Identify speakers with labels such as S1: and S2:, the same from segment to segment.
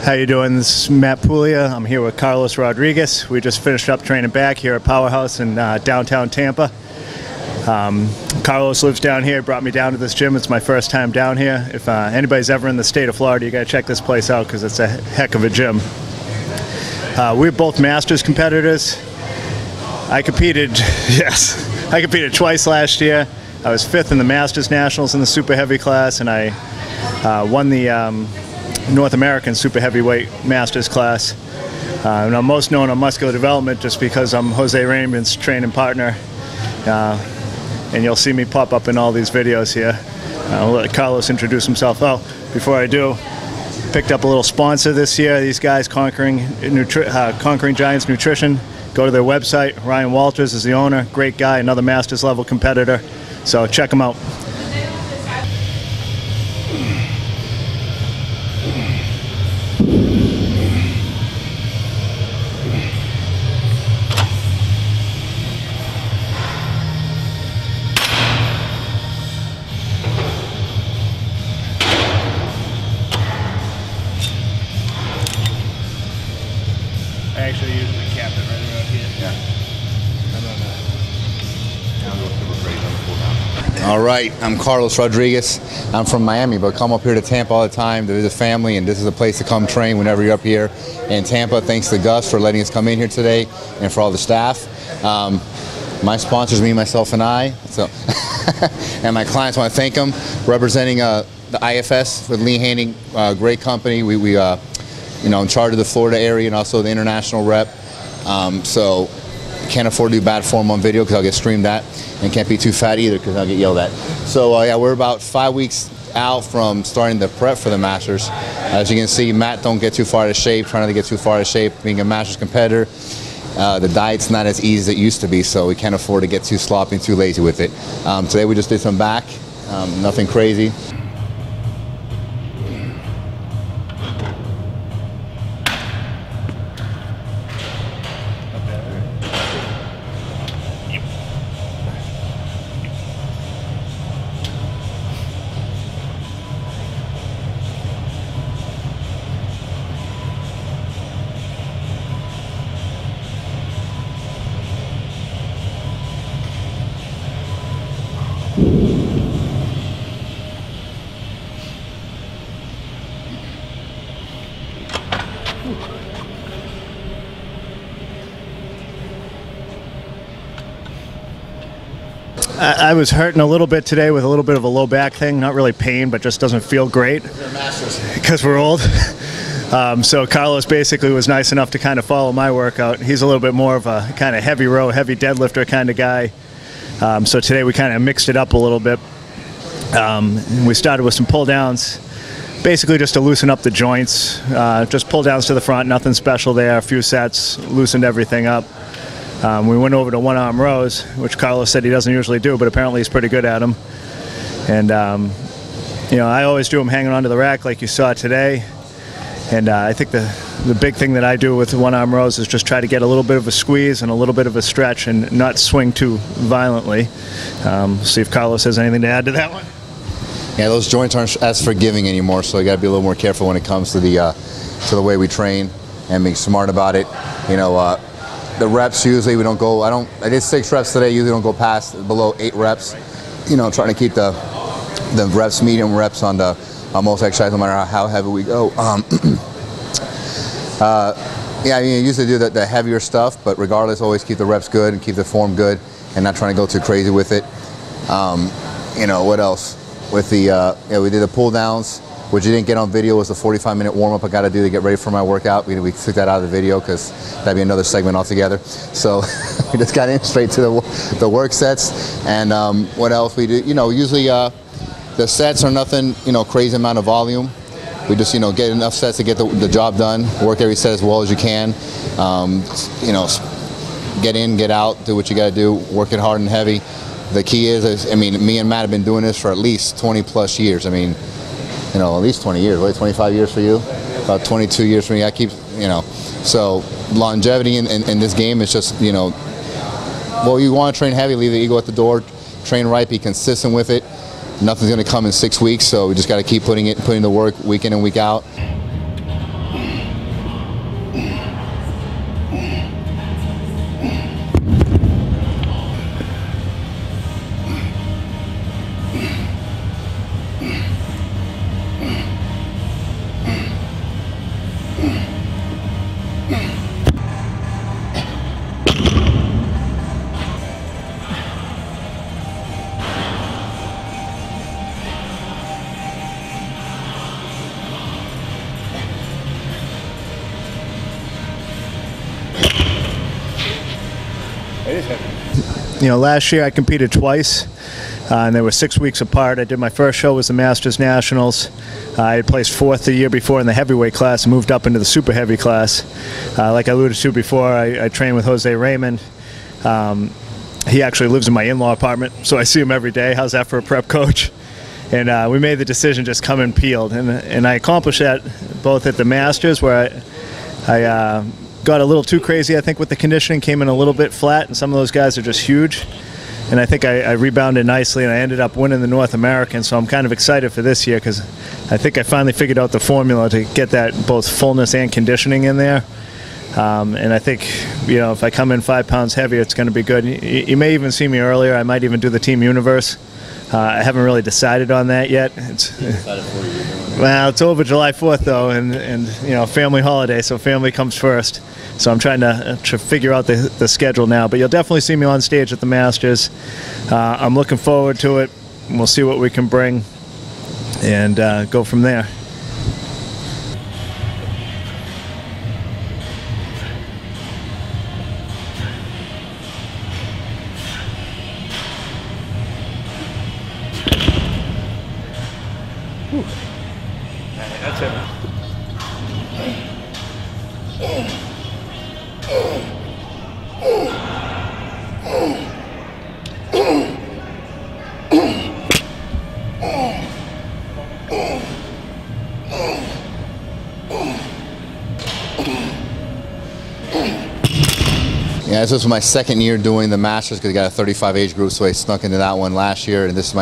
S1: How you doing? This is Matt Puglia. I'm here with Carlos Rodriguez. We just finished up training back here at Powerhouse in downtown Tampa. Carlos lives down here, brought me down to this gym. It's my first time down here. If anybody's ever in the state of Florida, you gotta check this place out because it's a heck of a gym. We're both Masters competitors. I competed, yes, I competed twice last year. I was 5th in the Masters Nationals in the super heavy class, and I won the North American super heavyweight Masters class. And I'm most known on muscular development just because I'm Jose Raymond's training partner. And you'll see me pop up in all these videos here. I'll let Carlos introduce himself. Oh, before I do, picked up a little sponsor this year. These guys, Conquering Giants Nutrition. Go to their website. Ryan Walters is the owner. Great guy, another Masters level competitor. So check him out. I actually usually cap it right around here. Yeah.
S2: All right, I'm Carlos Rodriguez. I'm from Miami, but come up here to Tampa all the time to visit family, and this is a place to come train whenever you're up here in Tampa. Thanks to Gus for letting us come in here today, and for all the staff. My sponsors, me, myself, and I. So, and my clients, want to thank them. Representing the IFS with Lee Handing, great company. We in charge of the Florida area and also the international rep. So can't afford to do bad form on video because I'll get screamed at, and can't be too fat either because I'll get yelled at. So yeah, we're about 5 weeks out from starting the prep for the Masters. As you can see, Matt don't get too far out of shape, trying not to get too far out of shape, being a Masters competitor. The diet's not as easy as it used to be, so we can't afford to get too sloppy and too lazy with it. Today we just did some back, nothing crazy.
S1: I was hurting a little bit today with a little bit of a low back thing. Not really pain, but just doesn't feel great because we're old. So Carlos basically was nice enough to kind of follow my workout. He's a little bit more of a kind of heavy row, heavy deadlifter kind of guy. So today we kind of mixed it up a little bit. We started with some pull downs, basically just to loosen up the joints. Just pull downs to the front, nothing special there. A few sets, loosened everything up. We went over to one-arm rows, which Carlos said he doesn't usually do, but apparently he's pretty good at them. And, I always do them hanging onto the rack like you saw today. And I think the big thing that I do with one-arm rows is just try to get a little bit of a squeeze and a little bit of a stretch and not swing too violently. See if Carlos has anything to add to that one.
S2: Yeah, those joints aren't as forgiving anymore, so you got to be a little more careful when it comes to the way we train and being smart about it. The reps usually we don't go. I did 6 reps today. Usually don't go past below 8 reps. Trying to keep the reps, medium reps on most exercises, no matter how heavy we go. Yeah, I usually do the heavier stuff, but regardless, always keep the reps good and keep the form good, and not trying to go too crazy with it. What else? With we did the pull downs, which you didn't get on video, was the 45-minute warm-up I got to do to get ready for my workout. We took that out of the video because that'd be another segment altogether. So we just got in straight to the work sets. And what else we do? Usually the sets are nothing, crazy amount of volume. We just, get enough sets to get the job done. Work every set as well as you can. Get in, get out, do what you got to do. Work it hard and heavy. The key is, me and Matt have been doing this for at least 20 plus years. At least 20 years, right? 25 years for you, about 22 years for me. I keep, so longevity in this game is just, well, you want to train heavy, leave the ego at the door, train right, be consistent with it. Nothing's going to come in 6 weeks, so we just got to keep putting the work week in and week out.
S1: last year I competed twice, and they were 6 weeks apart. I did my first show was the Masters Nationals. I had placed 4th the year before in the heavyweight class and moved up into the super heavy class. Like I alluded to before, I trained with Jose Raymond. He actually lives in my in-law apartment, so I see him every day. How's that for a prep coach? And we made the decision just come in peeled, and I accomplished that both at the Masters, where I got a little too crazy, I think, with the conditioning, came in a little bit flat, and some of those guys are just huge. And I think I rebounded nicely, and I ended up winning the North American, so I'm kind of excited for this year because I think I finally figured out the formula to get that both fullness and conditioning in there. And I think, if I come in 5 pounds heavier, it's going to be good. You may even see me earlier. I might even do the Team Universe. I haven't really decided on that yet. Well, it's over July 4th though, and family holiday, so family comes first. So I'm trying to figure out the schedule now. But you'll definitely see me on stage at the Masters. I'm looking forward to it. We'll see what we can bring and go from there. That's it.
S2: Yeah, this was my second year doing the Masters because I got a 35 age group, so I snuck into that one last year, and this is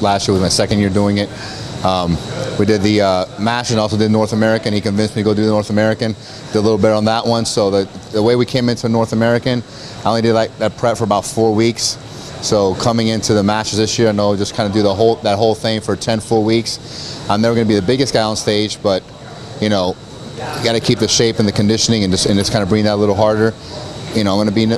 S2: last year was my second year doing it. We did the Masters and also did North American. He convinced me to go do the North American. Did a little better on that one. So the way we came into North American, I only did that prep for about 4 weeks. So coming into the Masters this year, I know just kind of do that whole thing for 10 full weeks. I'm never going to be the biggest guy on stage, but you got to keep the shape and the conditioning and just kind of bring that a little harder. I'm going to be in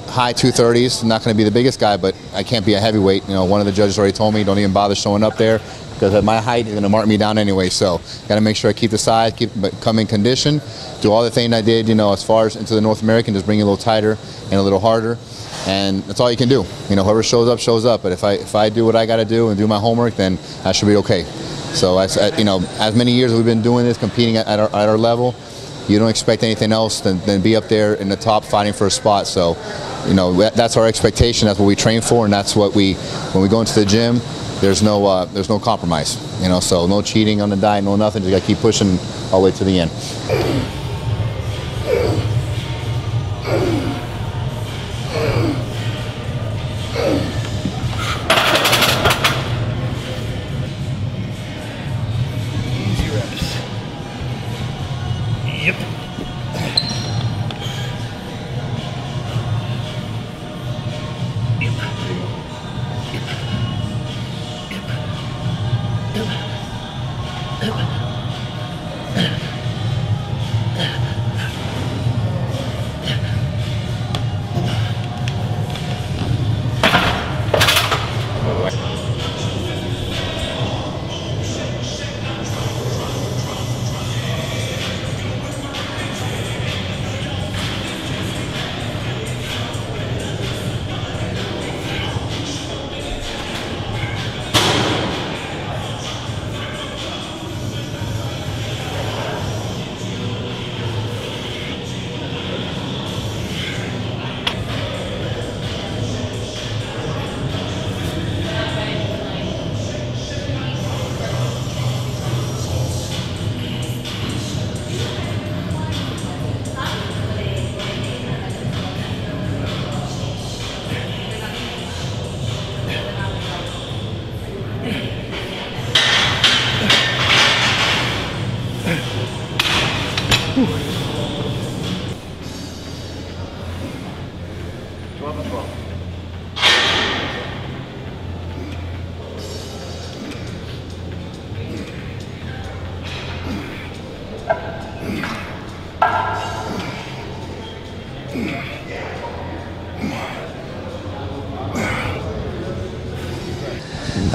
S2: high 230s. I'm not going to be the biggest guy, but I can't be a heavyweight. One of the judges already told me don't even bother showing up there because at my height is going to mark me down anyway. So got to make sure I keep the size, come in condition, do all the things I did. As far as into the North American, just bring it a little tighter and a little harder, and that's all you can do. Whoever shows up, shows up. But if I do what I got to do and do my homework, then I should be okay. So as many years as we've been doing this, competing at our level, you don't expect anything else than be up there in the top fighting for a spot. So, that's our expectation. That's what we train for, and that's what when we go into the gym, there's no compromise. So no cheating on the diet, no nothing. Just got to keep pushing all the way to the end.
S1: Yep.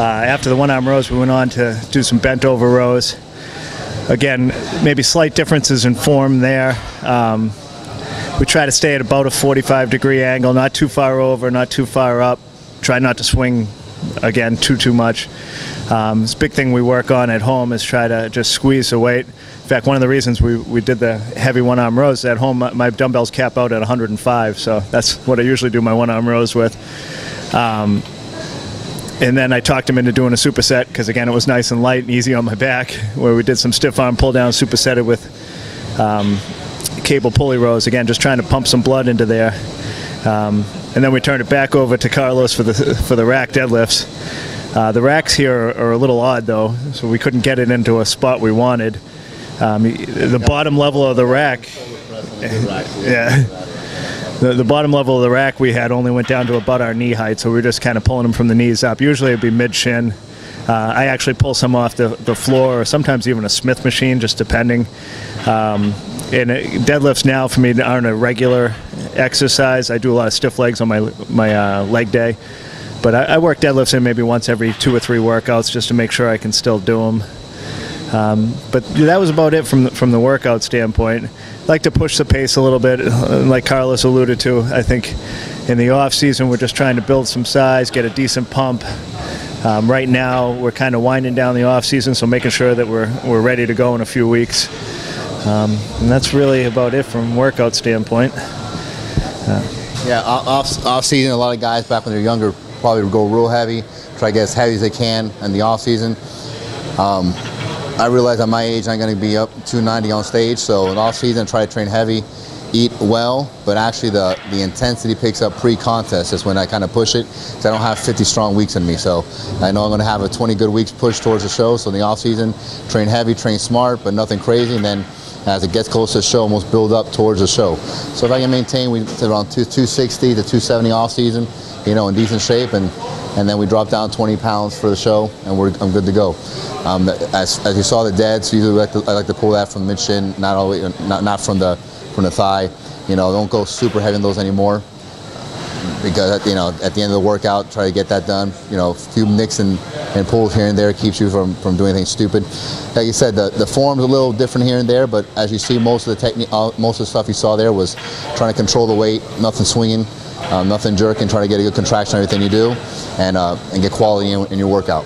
S1: After the one-arm rows, we went on to do some bent-over rows. Again, maybe slight differences in form there. we try to stay at about a 45-degree angle, not too far over, not too far up. Try not to swing, again, too much. This big thing we work on at home is try to just squeeze the weight. In fact, one of the reasons we did the heavy one-arm rows at home, my dumbbells cap out at 105, so that's what I usually do my one-arm rows with. And then I talked him into doing a superset because, again, it was nice and light and easy on my back, where we did some stiff arm pull down, supersetted with cable pulley rows, again, just trying to pump some blood into there. And then we turned it back over to Carlos for the rack deadlifts. The racks here are a little odd, though, so we couldn't get it into a spot we wanted. The bottom level of the rack, the bottom level of the rack we had only went down to about our knee height, so we were just kind of pulling them from the knees up. Usually it'd be mid-shin. I actually pull some off the floor, or sometimes even a Smith machine, just depending. And deadlifts now for me aren't a regular exercise. I do a lot of stiff legs on my leg day. But I work deadlifts in maybe once every 2 or 3 workouts just to make sure I can still do them. But that was about it from the workout standpoint. I like to push the pace a little bit, like Carlos alluded to. I think in the off season we're just trying to build some size, get a decent pump. Right now we're kind of winding down the off season, so making sure that we're ready to go in a few weeks. And that's really about it from workout standpoint.
S2: Yeah, off season, a lot of guys back when they're younger probably would go real heavy, try to get as heavy as they can in the off season. I realize at my age I'm going to be up 290 on stage, so in off season I try to train heavy, eat well, but actually the intensity picks up pre-contest. Is when I kind of push it, because I don't have 50 strong weeks in me. So I know I'm going to have a 20 good weeks push towards the show. So in the off season, train heavy, train smart, but nothing crazy. And then as it gets close to the show, almost build up towards the show. So if I can maintain, we around 260 to 270 off season, you know, in decent shape, and then we drop down 20 pounds for the show, and I'm good to go. As you saw the deads, usually I like to pull that from mid shin, not all the way, not from the thigh. You know, don't go super heavy in those anymore, because you know at the end of the workout, try to get that done. You know, a few nicks and pulls here and there keeps you from doing anything stupid. Like you said, the form's a little different here and there, but as you see, most of the technique, most of the stuff you saw there was trying to control the weight, nothing swinging. Nothing jerking, trying to get a good contraction on everything you do, and get quality in your workout.